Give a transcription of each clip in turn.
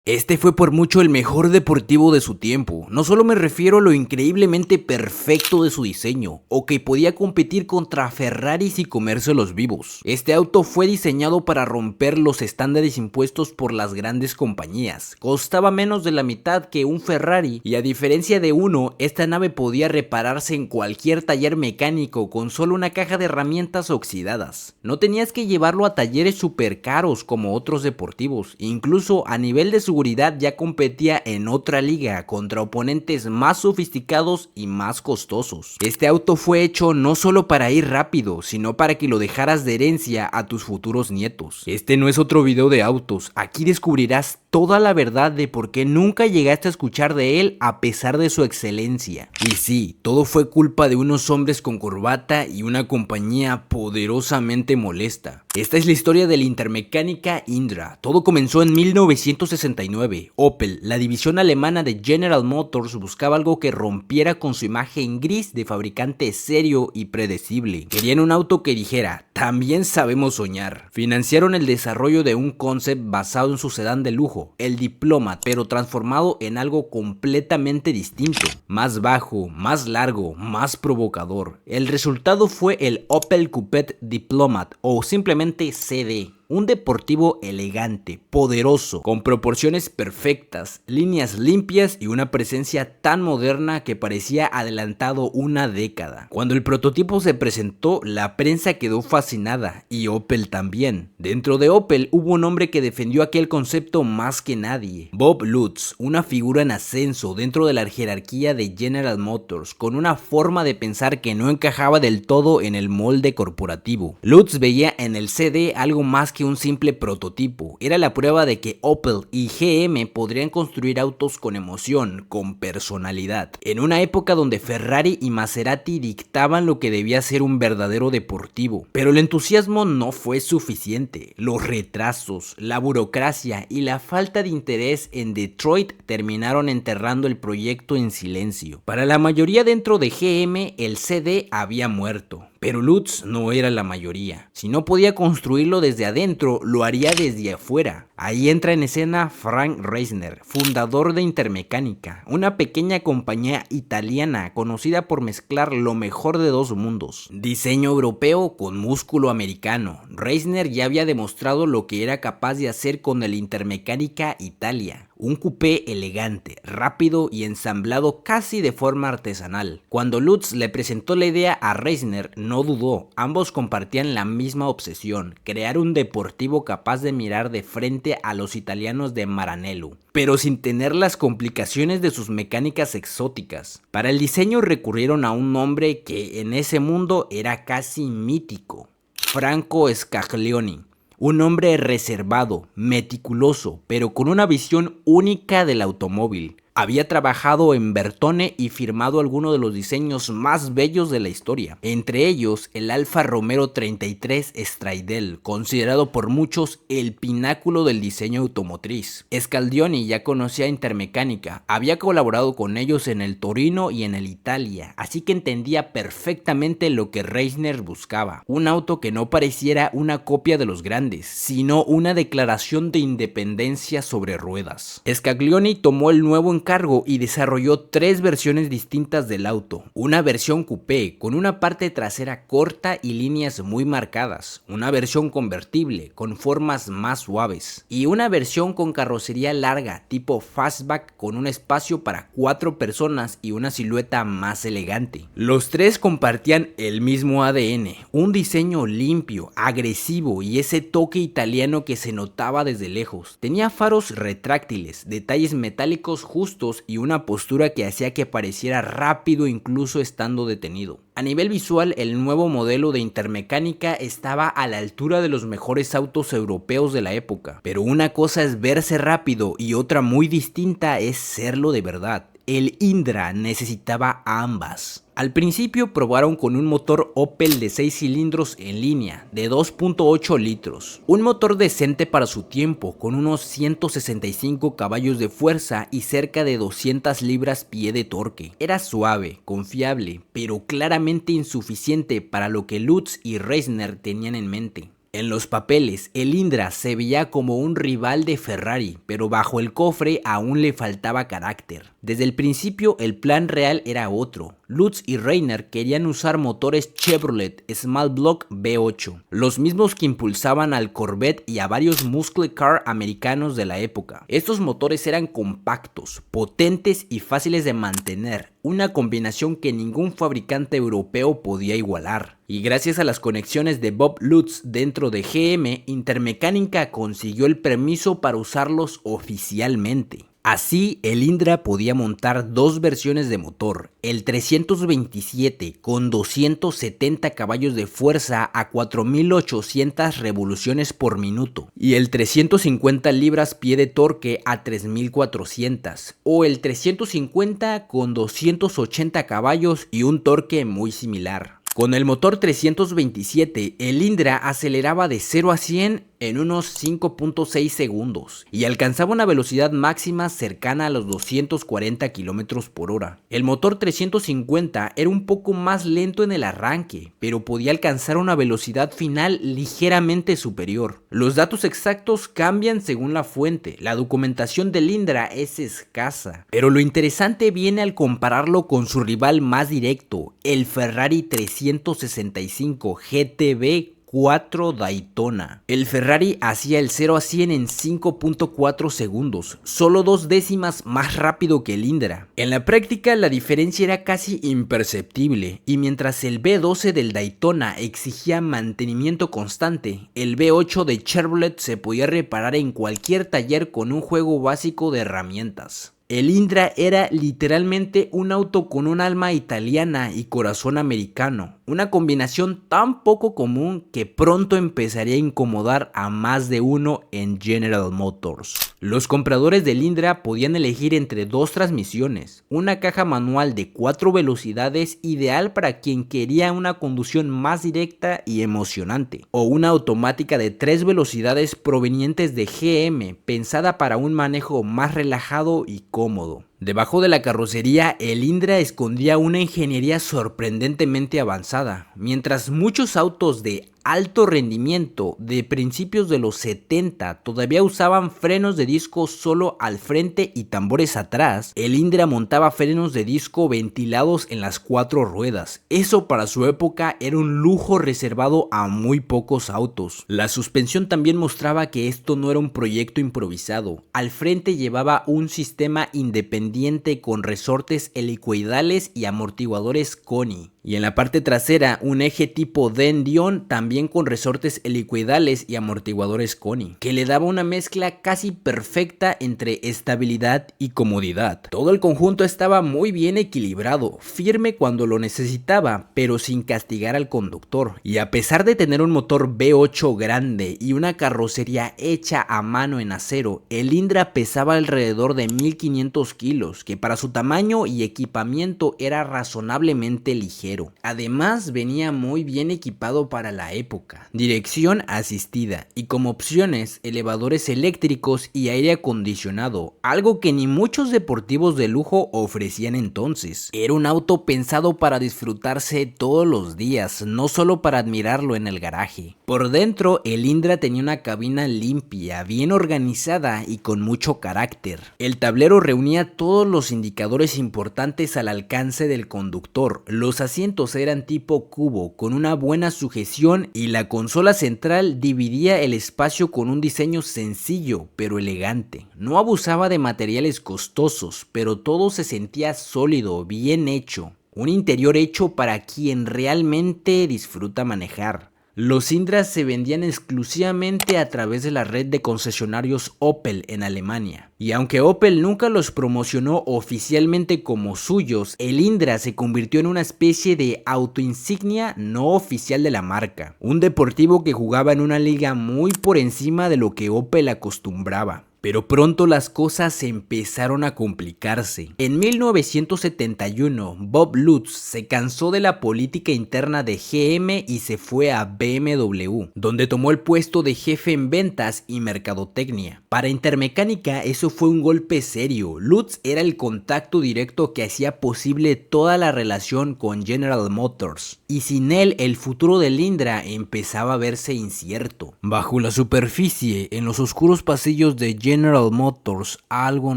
Este fue por mucho el mejor deportivo de su tiempo. No solo me refiero a lo increíblemente perfecto de su diseño, o que podía competir contra Ferraris y comérselos vivos. Este auto fue diseñado para romper los estándares impuestos por las grandes compañías. Costaba menos de la mitad que un Ferrari, y a diferencia de uno, esta nave podía repararse en cualquier taller mecánico con solo una caja de herramientas oxidadas. No tenías que llevarlo a talleres super caros como otros deportivos, incluso a nivel de seguridad ya competía en otra liga contra oponentes más sofisticados y más costosos. Este auto fue hecho no solo para ir rápido, sino para que lo dejaras de herencia a tus futuros nietos. Este no es otro video de autos, aquí descubrirás toda la verdad de por qué nunca llegaste a escuchar de él a pesar de su excelencia. Y sí, todo fue culpa de unos hombres con corbata y una compañía poderosamente molesta. Esta es la historia de la Intermecánica Indra. Todo comenzó en 1969. Opel, la división alemana de General Motors, buscaba algo que rompiera con su imagen gris de fabricante serio y predecible. Querían un auto que dijera: también sabemos soñar. Financiaron el desarrollo de un concept basado en su sedán de lujo, el Diplomat, pero transformado en algo completamente distinto. Más bajo, más largo, más provocador. El resultado fue el Opel Coupé Diplomat, o simplemente CD. Un deportivo elegante, poderoso, con proporciones perfectas, líneas limpias y una presencia tan moderna que parecía adelantado una década. Cuando el prototipo se presentó, la prensa quedó fascinada y Opel también. Dentro de Opel hubo un hombre que defendió aquel concepto más que nadie: Bob Lutz, una figura en ascenso dentro de la jerarquía de General Motors, con una forma de pensar que no encajaba del todo en el molde corporativo. Lutz veía en el CD algo más que un simple prototipo. Era la prueba de que Opel y GM podrían construir autos con emoción, con personalidad. En una época donde Ferrari y Maserati dictaban lo que debía ser un verdadero deportivo. Pero el entusiasmo no fue suficiente. Los retrasos, la burocracia y la falta de interés en Detroit terminaron enterrando el proyecto en silencio. Para la mayoría dentro de GM, el CD había muerto. Pero Lutz no era la mayoría. Si no podía construirlo desde adentro, lo haría desde afuera. Ahí entra en escena Frank Reisner, fundador de Intermecánica, una pequeña compañía italiana conocida por mezclar lo mejor de dos mundos: diseño europeo con músculo americano. Reisner ya había demostrado lo que era capaz de hacer con el Intermecánica Italia. Un coupé elegante, rápido y ensamblado casi de forma artesanal. Cuando Lutz le presentó la idea a Reisner, no dudó. Ambos compartían la misma obsesión: crear un deportivo capaz de mirar de frente a los italianos de Maranello, pero sin tener las complicaciones de sus mecánicas exóticas. Para el diseño recurrieron a un hombre que en ese mundo era casi mítico: Franco Scaglioni. Un hombre reservado, meticuloso, pero con una visión única del automóvil. Había trabajado en Bertone y firmado algunos de los diseños más bellos de la historia, entre ellos el Alfa Romeo 33 Stradale, considerado por muchos el pináculo del diseño automotriz. Scaglioni ya conocía Intermecánica, había colaborado con ellos en el Torino y en el Italia, así que entendía perfectamente lo que Reisner buscaba: un auto que no pareciera una copia de los grandes, sino una declaración de independencia sobre ruedas. Scaglioni tomó el nuevo encargo y desarrolló tres versiones distintas del auto: una versión coupé con una parte trasera corta y líneas muy marcadas, una versión convertible con formas más suaves, y una versión con carrocería larga tipo fastback con un espacio para 4 personas y una silueta más elegante. Los tres compartían el mismo ADN, un diseño limpio, agresivo y ese toque italiano que se notaba desde lejos. Tenía faros retráctiles, detalles metálicos justos y una postura que hacía que pareciera rápido incluso estando detenido. A nivel visual, el nuevo modelo de Intermecánica estaba a la altura de los mejores autos europeos de la época. Pero una cosa es verse rápido y otra muy distinta es serlo de verdad. El Indra necesitaba ambas. Al principio probaron con un motor Opel de 6 cilindros en línea, de 2.8 litros. Un motor decente para su tiempo, con unos 165 caballos de fuerza y cerca de 200 libras-pie de torque. Era suave, confiable, pero claramente insuficiente para lo que Lutz y Reisner tenían en mente. En los papeles, el Indra se veía como un rival de Ferrari, pero bajo el cofre aún le faltaba carácter. Desde el principio el plan real era otro. Lutz y Reiner querían usar motores Chevrolet Small Block V8, los mismos que impulsaban al Corvette y a varios muscle car americanos de la época. Estos motores eran compactos, potentes y fáciles de mantener, una combinación que ningún fabricante europeo podía igualar. Y gracias a las conexiones de Bob Lutz dentro de GM, Intermecánica consiguió el permiso para usarlos oficialmente. Así, el Indra podía montar dos versiones de motor, el 327 con 270 caballos de fuerza a 4800 revoluciones por minuto y el 350 libras-pie de torque a 3400, o el 350 con 280 caballos y un torque muy similar. Con el motor 327, el Indra aceleraba de 0 a 100 en unos 5.6 segundos y alcanzaba una velocidad máxima cercana a los 240 km por hora. El motor 350 era un poco más lento en el arranque, pero podía alcanzar una velocidad final ligeramente superior. Los datos exactos cambian según la fuente, la documentación del Indra es escasa, pero lo interesante viene al compararlo con su rival más directo, el Ferrari 365 GTB 4 Daytona. El Ferrari hacía el 0 a 100 en 5.4 segundos, solo 2 décimas más rápido que el Indra. En la práctica la diferencia era casi imperceptible, y mientras el V12 del Daytona exigía mantenimiento constante, el V8 de Chevrolet se podía reparar en cualquier taller con un juego básico de herramientas. El Indra era literalmente un auto con un alma italiana y corazón americano, una combinación tan poco común que pronto empezaría a incomodar a más de uno en General Motors. Los compradores del Indra podían elegir entre dos transmisiones, una caja manual de 4 velocidades ideal para quien quería una conducción más directa y emocionante, o una automática de 3 velocidades provenientes de GM, pensada para un manejo más relajado y cómodo. Debajo de la carrocería, el Indra escondía una ingeniería sorprendentemente avanzada. Mientras muchos autos de alto rendimiento de principios de los 70 todavía usaban frenos de disco solo al frente y tambores atrás, el Indra montaba frenos de disco ventilados en las 4 ruedas. Eso para su época era un lujo reservado a muy pocos autos. La suspensión también mostraba que esto no era un proyecto improvisado. Al frente llevaba un sistema independiente con resortes helicoidales y amortiguadores Koni. Y en la parte trasera un eje tipo Den-Dion también con resortes helicoidales y amortiguadores Koni, que le daba una mezcla casi perfecta entre estabilidad y comodidad. Todo el conjunto estaba muy bien equilibrado, firme cuando lo necesitaba, pero sin castigar al conductor. Y a pesar de tener un motor V8 grande y una carrocería hecha a mano en acero, el Indra pesaba alrededor de 1500 kilos, que para su tamaño y equipamiento era razonablemente ligero. Además venía muy bien equipado para la época, dirección asistida y como opciones elevadores eléctricos y aire acondicionado, algo que ni muchos deportivos de lujo ofrecían entonces. Era un auto pensado para disfrutarse todos los días, no solo para admirarlo en el garaje. Por dentro el Indra tenía una cabina limpia, bien organizada y con mucho carácter. El tablero reunía todos los indicadores importantes al alcance del conductor, los asientos eran tipo cubo con una buena sujeción y la consola central dividía el espacio con un diseño sencillo pero elegante. No abusaba de materiales costosos, pero todo se sentía sólido, bien hecho. Un interior hecho para quien realmente disfruta manejar. Los Indras se vendían exclusivamente a través de la red de concesionarios Opel en Alemania. Y aunque Opel nunca los promocionó oficialmente como suyos, el Indra se convirtió en una especie de auto insignia no oficial de la marca. Un deportivo que jugaba en una liga muy por encima de lo que Opel acostumbraba. Pero pronto las cosas empezaron a complicarse. En 1971, Bob Lutz se cansó de la política interna de GM y se fue a BMW, donde tomó el puesto de jefe en ventas y mercadotecnia. Para Intermecánica eso fue un golpe serio. Lutz era el contacto directo que hacía posible toda la relación con General Motors, y sin él el futuro de Lindra empezaba a verse incierto. Bajo la superficie, en los oscuros pasillos de General Motors, algo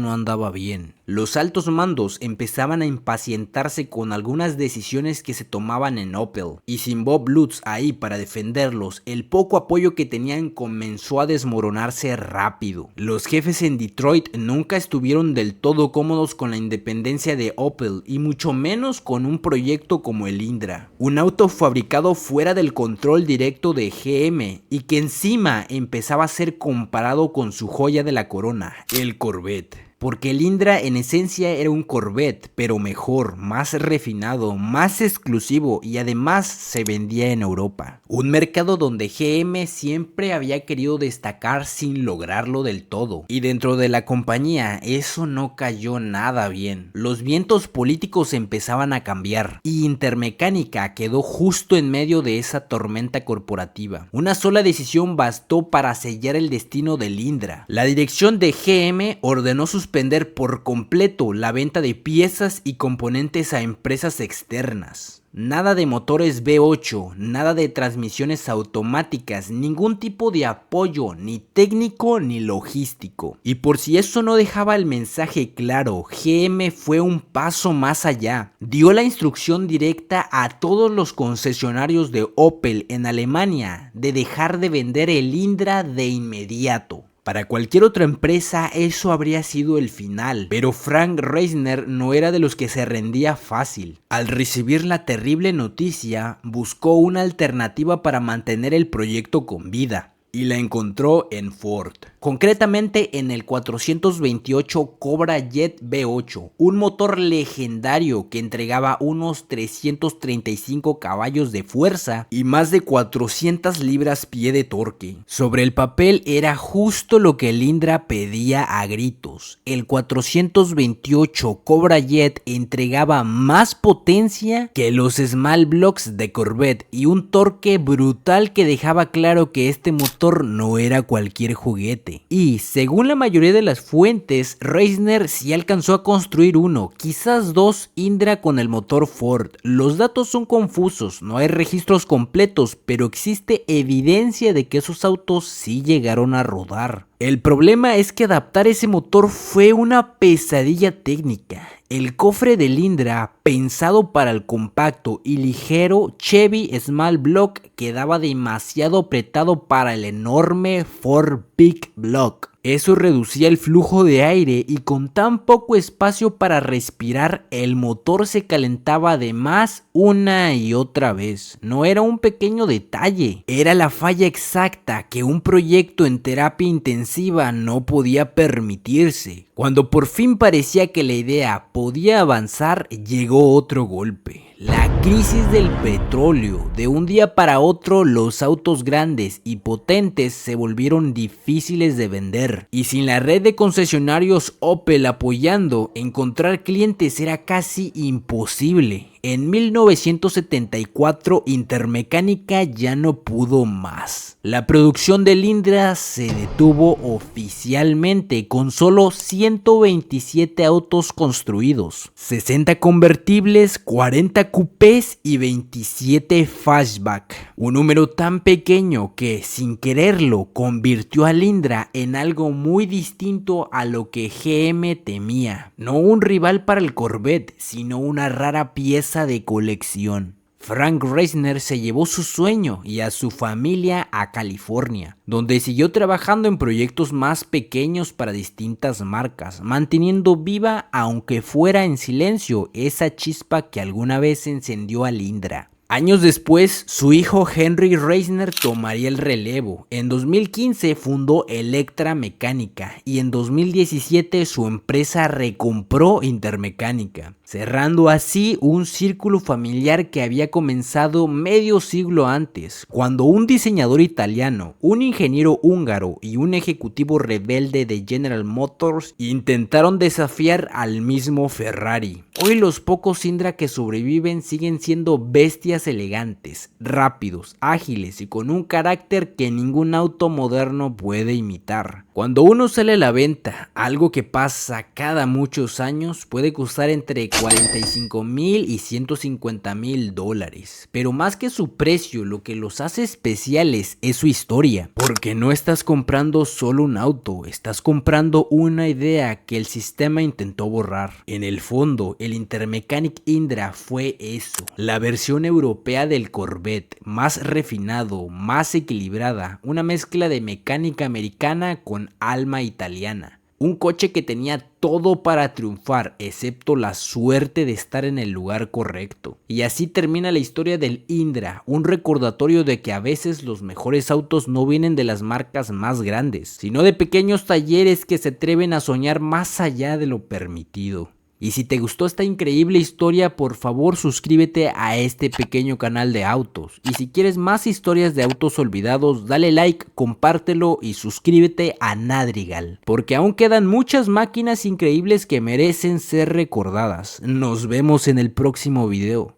no andaba bien. Los altos mandos empezaban a impacientarse con algunas decisiones que se tomaban en Opel, y sin Bob Lutz ahí para defenderlos, el poco apoyo que tenían comenzó a desmoronarse rápido. Los jefes en Detroit nunca estuvieron del todo cómodos con la independencia de Opel, y mucho menos con un proyecto como el Indra, un auto fabricado fuera del control directo de GM y que encima empezaba a ser comparado con su joya de la corona, el Corvette. Porque el Indra en esencia era un Corvette, pero mejor, más refinado, más exclusivo y además se vendía en Europa. Un mercado donde GM siempre había querido destacar sin lograrlo del todo. Y dentro de la compañía eso no cayó nada bien. Los vientos políticos empezaban a cambiar y Intermecánica quedó justo en medio de esa tormenta corporativa. Una sola decisión bastó para sellar el destino del Indra. La dirección de GM ordenó suspender por completo la venta de piezas y componentes a empresas externas. Nada de motores V8, nada de transmisiones automáticas, ningún tipo de apoyo, ni técnico ni logístico. Y por si eso no dejaba el mensaje claro, GM fue un paso más allá. Dio la instrucción directa a todos los concesionarios de Opel en Alemania de dejar de vender el Indra de inmediato. Para cualquier otra empresa eso habría sido el final, pero Frank Reisner no era de los que se rendía fácil. Al recibir la terrible noticia, buscó una alternativa para mantener el proyecto con vida, y la encontró en Ford. Concretamente en el 428 Cobra Jet V8, un motor legendario que entregaba unos 335 caballos de fuerza y más de 400 libras-pie de torque. Sobre el papel era justo lo que el Indra pedía a gritos. El 428 Cobra Jet entregaba más potencia que los Small Blocks de Corvette y un torque brutal que dejaba claro que este motor no era cualquier juguete. Y según la mayoría de las fuentes, Reisner sí alcanzó a construir uno, quizás dos Indra con el motor Ford. Los datos son confusos, no hay registros completos, pero existe evidencia de que esos autos sí llegaron a rodar. El problema es que adaptar ese motor fue una pesadilla técnica. El cofre del Indra, pensado para el compacto y ligero Chevy Small Block, quedaba demasiado apretado para el enorme Ford Big Block. Eso reducía el flujo de aire y con tan poco espacio para respirar, el motor se calentaba de más una y otra vez. No era un pequeño detalle, era la falla exacta que un proyecto en terapia intensiva no podía permitirse. Cuando por fin parecía que la idea podía avanzar, llegó otro golpe. La crisis del petróleo. De un día para otro, los autos grandes y potentes se volvieron difíciles de vender. Y sin la red de concesionarios Opel apoyando, encontrar clientes era casi imposible. En 1974, Intermecánica ya no pudo más. La producción del Indra se detuvo oficialmente con solo 127 autos construidos, 60 convertibles, 40 coupés y 27 fastback. Un número tan pequeño que, sin quererlo, convirtió al Indra en algo muy distinto a lo que GM temía. No un rival para el Corvette, sino una rara pieza de colección. Frank Reisner se llevó su sueño y a su familia a California, donde siguió trabajando en proyectos más pequeños para distintas marcas, manteniendo viva, aunque fuera en silencio, esa chispa que alguna vez encendió al Indra. Años después, su hijo Henry Reisner tomaría el relevo. En 2015 fundó Electra Mecánica y en 2017 su empresa recompró Intermecánica, cerrando así un círculo familiar que había comenzado medio siglo antes, cuando un diseñador italiano, un ingeniero húngaro y un ejecutivo rebelde de General Motors intentaron desafiar al mismo Ferrari. Hoy los pocos Indra que sobreviven siguen siendo bestias elegantes, rápidos, ágiles y con un carácter que ningún auto moderno puede imitar. Cuando uno sale a la venta, algo que pasa cada muchos años puede costar entre 45,000 y 150,000 dólares. Pero más que su precio, lo que los hace especiales es su historia. Porque no estás comprando solo un auto, estás comprando una idea que el sistema intentó borrar. En el fondo, el Intermechanic Indra fue eso. La versión europea del Corvette, más refinado, más equilibrada, una mezcla de mecánica americana con alma italiana. Un coche que tenía todo para triunfar, excepto la suerte de estar en el lugar correcto. Y así termina la historia del Indra, un recordatorio de que a veces los mejores autos no vienen de las marcas más grandes, sino de pequeños talleres que se atreven a soñar más allá de lo permitido. Y si te gustó esta increíble historia, por favor suscríbete a este pequeño canal de autos. Y si quieres más historias de autos olvidados, dale like, compártelo y suscríbete a Nadrigal. Porque aún quedan muchas máquinas increíbles que merecen ser recordadas. Nos vemos en el próximo video.